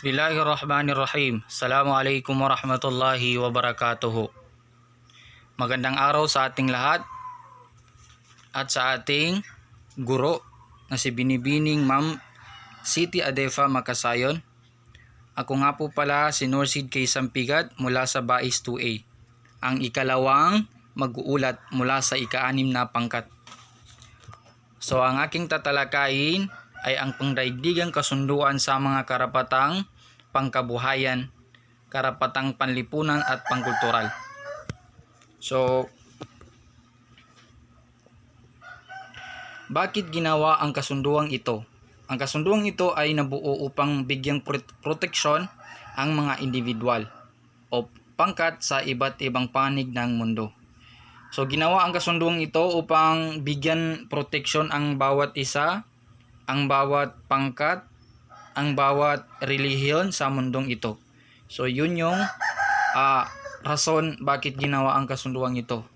Bismillahirrahmanirrahim. Assalamualaikum warahmatullahi wabarakatuh. Magandang araw sa ating lahat at sa ating guro na si Binibining Ma'am Siti Adefa Makasayon. Ako nga po pala si Norsid K. Sampigat mula sa Bais 2A, ang ikalawang mag-uulat mula sa ika-6 na pangkat. So ang aking tatalakayin ay ang pangdaigdigang kasunduan sa mga karapatang pangkabuhayan, karapatang panlipunan at pangkultural. So, bakit ginawa ang kasunduang ito? Ang kasunduang ito ay nabuo upang bigyang proteksyon ang mga individual o pangkat sa iba't ibang panig ng mundo. So, ginawa ang kasunduang ito upang bigyan proteksyon ang bawat isa, ang bawat pangkat, ang bawat relihiyon sa mundong ito. So yun yung rason bakit ginawa ang kasunduang ito.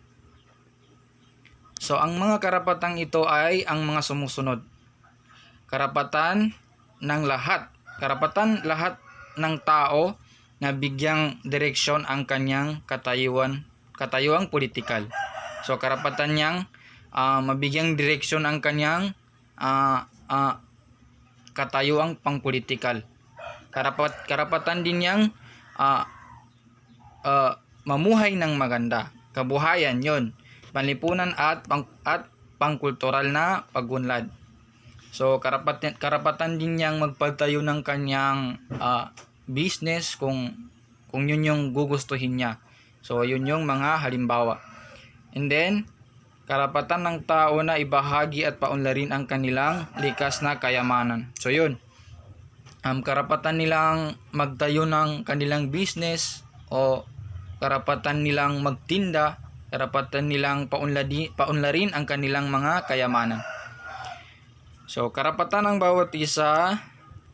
So ang mga karapatang ito ay ang mga sumusunod. Karapatan ng lahat. Karapatan lahat ng tao na bigyang direksyon ang kanyang katayuang politikal. So karapatan niyang mabigyang direksyon ang kanyang katayuang pangpolitikal. Karapatan din niyang mamuhay ng maganda. Kabuhayan yon, panlipunan at pangkultural na pagunlad. So karapatan din niyang magpatayo ng kanyang business kung yun yung gugustuhin niya. So yun yung mga halimbawa. And then karapatan ng tao na ibahagi at paunlarin ang kanilang likas na kayamanan. So yun, karapatan nilang magtayo ng kanilang business o karapatan nilang magtinda, karapatan nilang paunlarin ang kanilang mga kayamanan. So karapatan ng bawat isa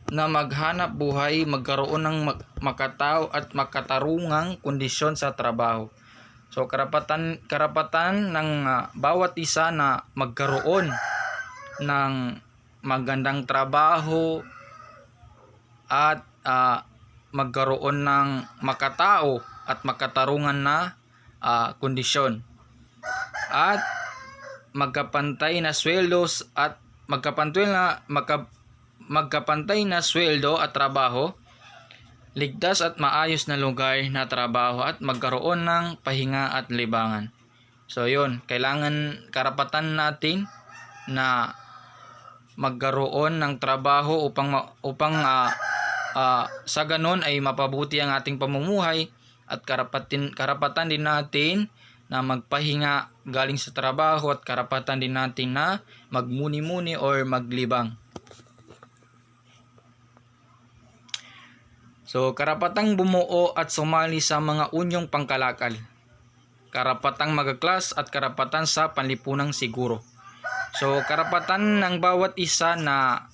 na maghanap buhay, magkaroon ng makatao at makatarungang kondisyon sa trabaho. So karapatan ng bawat isa na magkaroon ng magandang trabaho at magkaroon ng makatao at makatarungan na kondisyon. At magkapantay na sweldo at magkapantay na sweldo at trabaho, ligtas at maayos na lugar na trabaho at magkaroon ng pahinga at libangan. So yun, kailangan karapatan natin na magkaroon ng trabaho upang sa ganun ay mapabuti ang ating pamumuhay, at karapatan din natin na magpahinga galing sa trabaho, at karapatan din natin na magmuni-muni or maglibang. So, karapatang bumuo at sumali sa mga unyong pangkalakal. Karapatang magaklas at karapatan sa panlipunang siguro. So, karapatan ng bawat isa na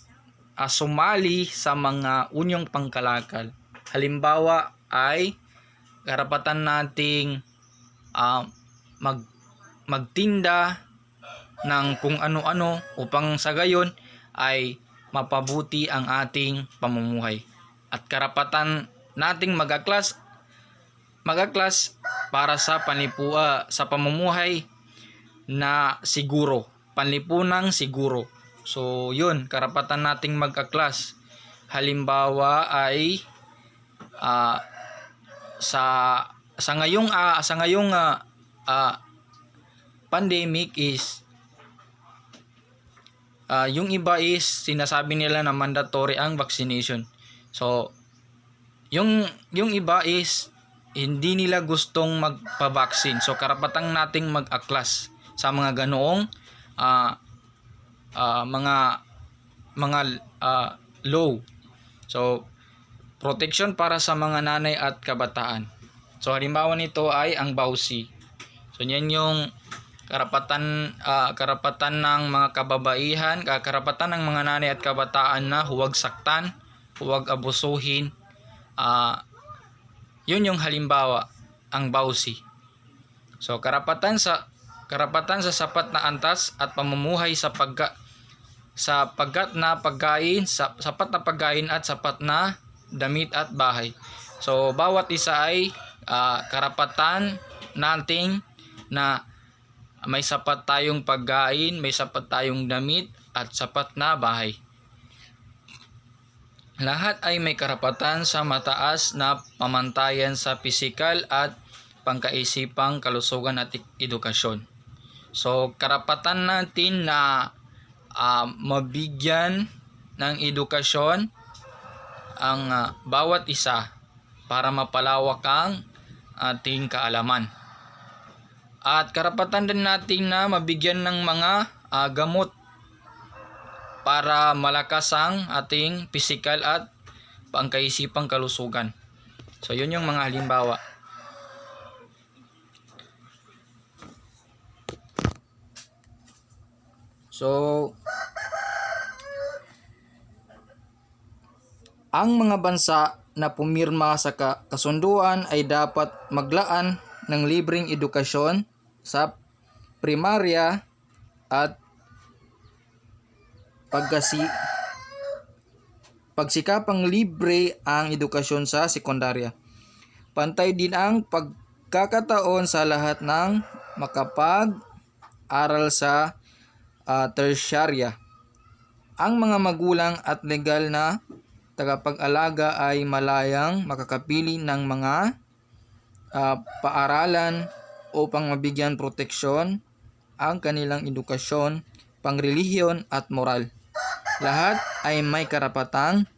sumali sa mga unyong pangkalakal. Halimbawa ay karapatan nating magtinda ng kung ano-ano upang sa gayon ay mapabuti ang ating pamumuhay. At karapatan nating magaklas para sa sa pamumuhay na siguro, panlipunang siguro. So yun, karapatan nating magaklas. Halimbawa ay sa ngayong pandemic is yung iba is sinasabi nila na mandatory ang vaccination. So, yung iba is hindi nila gustong magpa-vaccine. So, karapatan nating mag-aklas sa mga ganoong mga law. So, protection para sa mga nanay at kabataan. So, halimbawa nito ay ang BAUSI. So, yan yung karapatan ng mga kababaihan, karapatan ng mga nanay at kabataan na huwag saktan, huwag abusuhin. Yun yung halimbawa, ang BAUSI. So karapatan sa sapat na antas at pamumuhay sapat na pagkain at sapat na damit at bahay. So bawat isa ay karapatan nating na may sapat tayong pagkain, may sapat tayong damit at sapat na bahay. Lahat ay may karapatan sa mataas na pamantayan sa pisikal at pangkaisipang kalusugan at edukasyon. So karapatan natin na mabigyan ng edukasyon ang bawat isa para mapalawak ang ating kaalaman. At karapatan din natin na mabigyan ng mga gamot para malakas ang ating pisikal at pangkaisipang kalusugan. So yun yung mga halimbawa. So ang mga bansa na pumirma sa kasunduan ay dapat maglaan ng libreng edukasyon sa primarya at pagsikapang libre ang edukasyon sa sekundarya. Pantay din ang pagkakataon sa lahat ng makapag-aral sa tersyarya. Ang mga magulang at legal na tagapag-alaga ay malayang makakapili ng mga paaralan upang mabigyan proteksyon ang kanilang edukasyon, pangrelihiyon at moral. Lahat ay may karapatang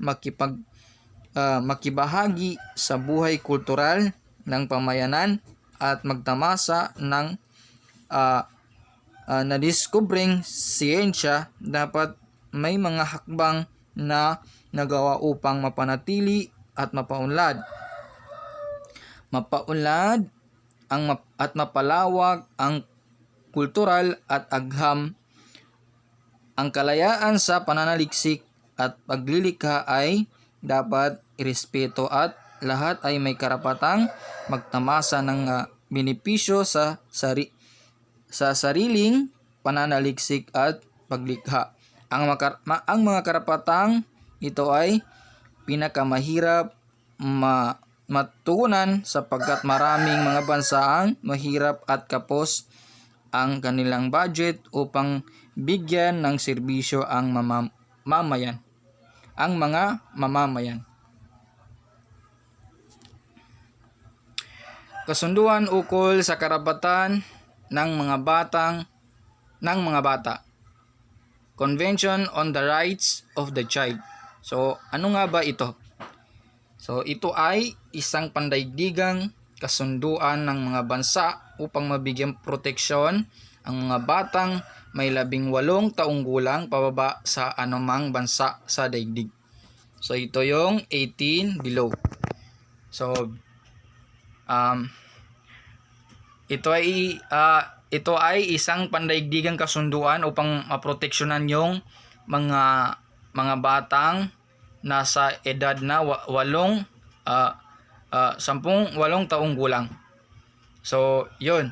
makibahagi sa buhay kultural ng pamayanan at magtamasa ng nadiskubring siyensya. Dapat may mga hakbang na nagawa upang mapanatili at mapaunlad at mapalawak ang kultural at agham. Ang kalayaan sa pananaliksik at paglilikha ay dapat irespeto at lahat ay may karapatang magtamasa ng benepisyo sa sariling pananaliksik at paglikha. Ang mga karapatang ito ay pinakamahirap matugunan sapagkat maraming mga bansa ang mahirap at kapos ang kanilang budget upang bigyan ng serbisyo ang mga mamamayan. Kasunduan ukol sa karapatan ng mga bata. Convention on the Rights of the Child. So, ano nga ba ito? So, ito ay isang pandaigdigang kasunduan ng mga bansa upang mabigyan proteksyon ang mga batang may 18 taong gulang pababa sa anumang bansa sa daigdig. So, ito yung 18 below. So, ito ay isang pandaigdigang kasunduan upang maproteksyonan yung mga batang nasa edad na 8 taong gulang. So, yun.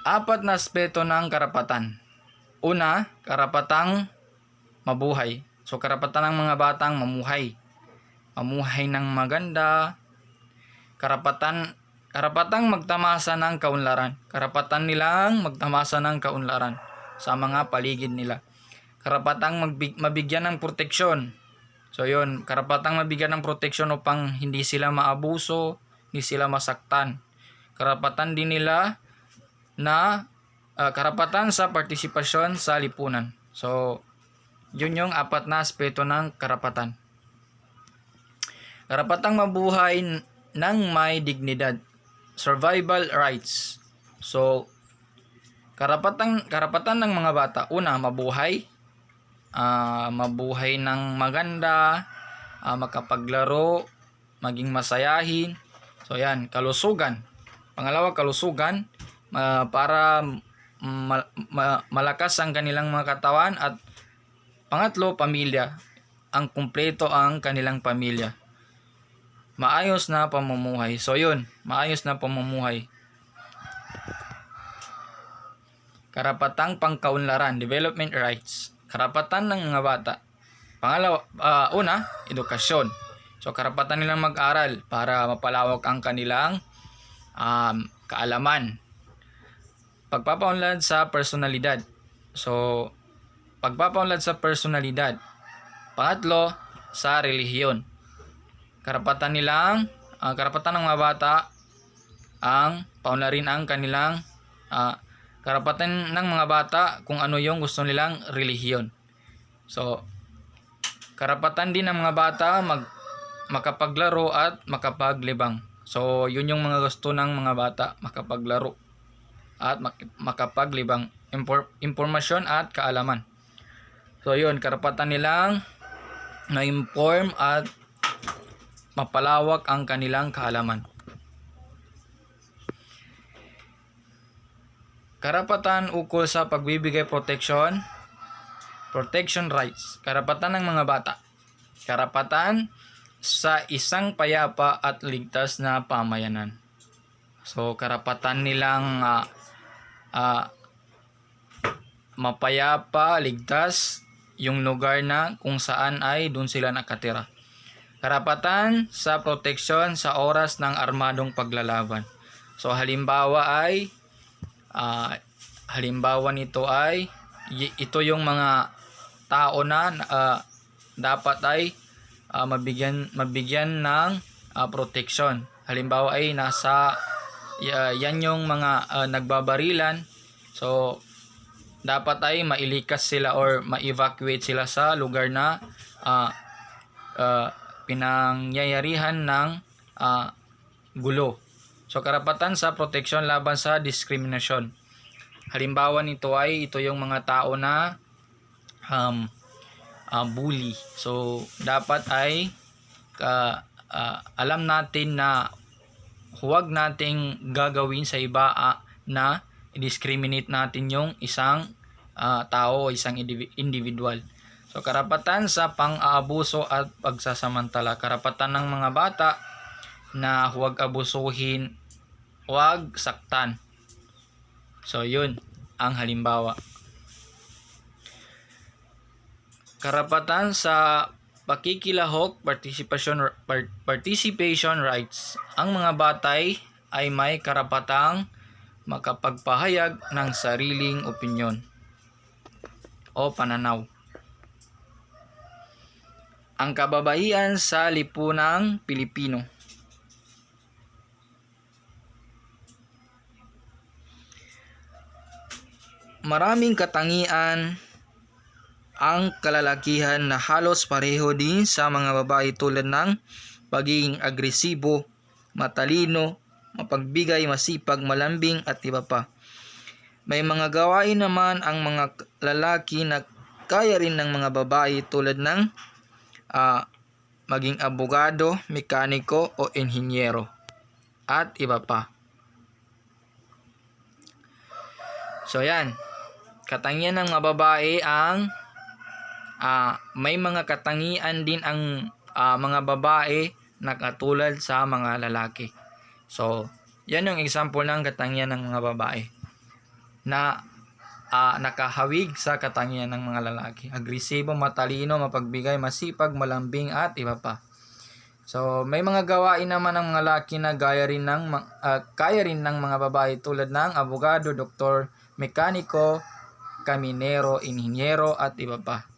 4 na aspeto ng karapatan. Una, karapatang mabuhay. So, karapatan ng mga batang mamuhay. Mamuhay ng maganda. Karapatang magtamasa ng kaunlaran. Karapatan nilang magtamasa ng kaunlaran sa mga paligid nila. Karapatang mabigyan ng proteksyon. So yun, karapatang mabigyan ng proteksyon upang hindi sila maabuso, hindi sila masaktan. Karapatan din nila na karapatan sa partisipasyon sa lipunan. So yun yung 4 na aspeto ng karapatan. Karapatang mabuhay ng may dignidad. Survival rights. So karapatan ng mga bata. Una, mabuhay. Mabuhay ng maganda, makapaglaro, maging masayahin. So yan, kalusugan. Pangalawa, kalusugan para malakas ang kanilang mga katawan. At pangatlo, pamilya. Ang kumpleto ang kanilang pamilya. Maayos na pamumuhay. So yun, maayos na pamumuhay. Karapatang pangkaunlaran, development rights. karapatan ng mga bata. Una, edukasyon. So karapatan nilang mag-aral para mapalawak ang kanilang kaalaman. Pagpapaunlad sa personalidad. So pagpapaunlad sa personalidad. Pangatlo, sa relihiyon. Karapatan ng mga bata ang paunlarin ang kanilang karapatan ng mga bata kung ano yung gusto nilang relihiyon. So karapatan din ng mga bata makapaglaro at makapaglibang. So yun yung mga gusto ng mga bata, makapaglaro at makapaglibang, impormasyon at kaalaman. So yun, karapatan nilang na-inform at mapalawak ang kanilang kaalaman. Karapatan ukol sa pagbibigay protection rights. Karapatan ng mga bata. Karapatan sa isang payapa at ligtas na pamayanan. So karapatan nilang mapayapa, ligtas yung lugar na kung saan ay doon sila nakatira. Karapatan sa proteksyon sa oras ng armadong paglalaban. So halimbawa nito ay ito yung mga tao na dapat ay mabigyan ng proteksyon. Halimbawa ay yan yung mga nagbabarilan. So dapat ay mailikas sila or ma-evacuate sila sa lugar na pinangyayarihan ng gulo. So karapatan sa proteksyon laban sa diskriminasyon. Halimbawa nito ay ito yung mga tao na bully. So dapat ay alam natin na huwag nating gagawin sa iba na i-discriminate natin yung isang tao o isang individual. So karapatan sa pang-aabuso at pagsasamantala. Karapatan ng mga bata na huwag abusuhin, huwag saktan. So yun ang halimbawa. Karapatan sa pakikilahok, participation rights. Ang mga batay ay may karapatang makapagpahayag ng sariling opinyon o pananaw. Ang kababaihan sa lipunang Pilipino. Maraming katangian ang kalalakihan na halos pareho din sa mga babae tulad ng pagiging agresibo, matalino, mapagbigay, masipag, malambing at iba pa. May mga gawain naman ang mga lalaki na kaya rin ng mga babae tulad ng maging abogado, mekaniko o inhinyero at iba pa. So yan, katangian ng mga babae ang may mga katangian din ang mga babae na katulad sa mga lalaki. So, yan yung example ng katangian ng mga babae na nakahawig sa katangian ng mga lalaki. Agresibo, matalino, mapagbigay, masipag, malambing at iba pa. So, may mga gawain naman ng mga lalaki na kaya rin ng mga babae tulad ng abogado, doktor, mekaniko, kaminero, inhinyero at iba pa.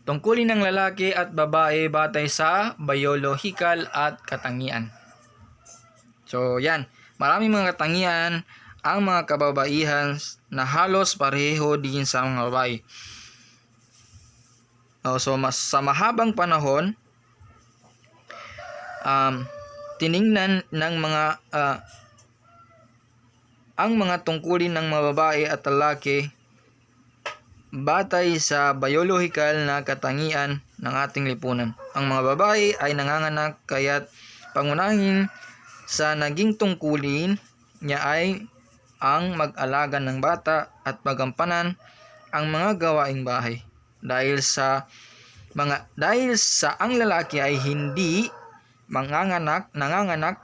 Tungkulin ng lalaki at babae batay sa biological at katangian. So yan, maraming mga katangian ang mga kababaihan na halos pareho din sa mga babae. So sa mahabang panahon, tiningnan ng mga ang mga tungkulin ng mga babae at lalaki batay sa biological na katangian ng ating lipunan. Ang mga babae ay nanganganak kaya't pangunahing sa naging tungkulin niya ay ang mag-alaga ng bata at magampanan ang mga gawaing bahay. Dahil sa ang lalaki ay hindi nanganganak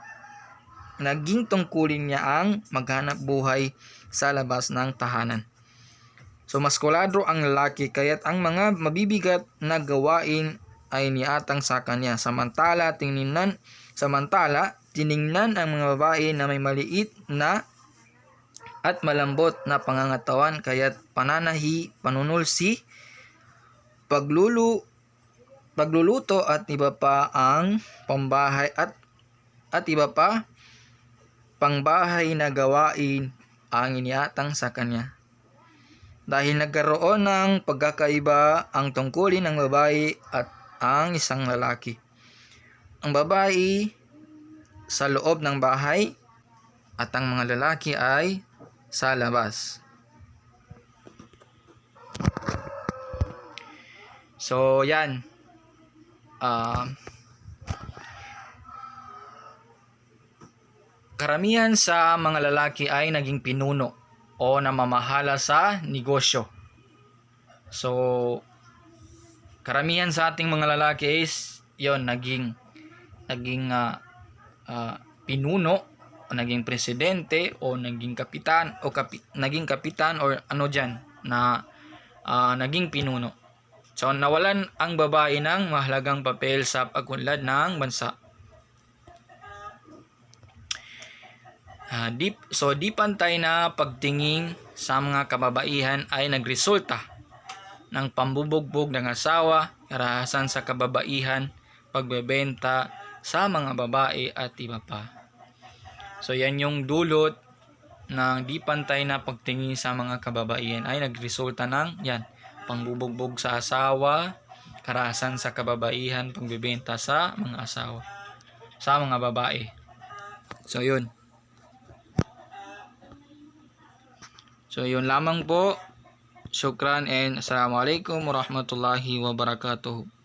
naging tungkulin niya ang maghanap buhay sa labas ng tahanan. So maskulado ang lalaki, kaya't ang mga mabibigat na gawain ay niatang sa kanya. Samantala tiningnan ang mga babae na may maliit na at malambot na pangangatawan, kaya't pananahi, panunulsi, pagluluto at iba pa ang pambahay at iba pa pangbahay na gawain ang iniatang sa kanya. Dahil nagkaroon ng pagkakaiba ang tungkulin ng babae at ang isang lalaki. Ang babae sa loob ng bahay at ang mga lalaki ay sa labas. So yan. Karamihan sa mga lalaki ay naging pinuno o namamahala sa negosyo. So karamihan sa ating mga lalaki is yon naging pinuno o naging presidente o naging kapitan o naging kapitan or ano diyan na naging pinuno. So nawalan ang babae ng mahalagang papel sa pag-unlad ng bansa. Di pantay na pagtingin sa mga kababaihan ay nagresulta ng pambubugbog ng asawa, karahasan sa kababaihan, pagbebenta sa mga babae at iba pa. So yan yung dulot ng di pantay na pagtingin sa mga kababaihan ay nagresulta ng yan, pambubugbog sa asawa, karahasan sa kababaihan, pagbebenta sa mga asawa, sa mga babae. So yun. So yun lamang po. Syukran and assalamualaikum warahmatullahi wabarakatuh.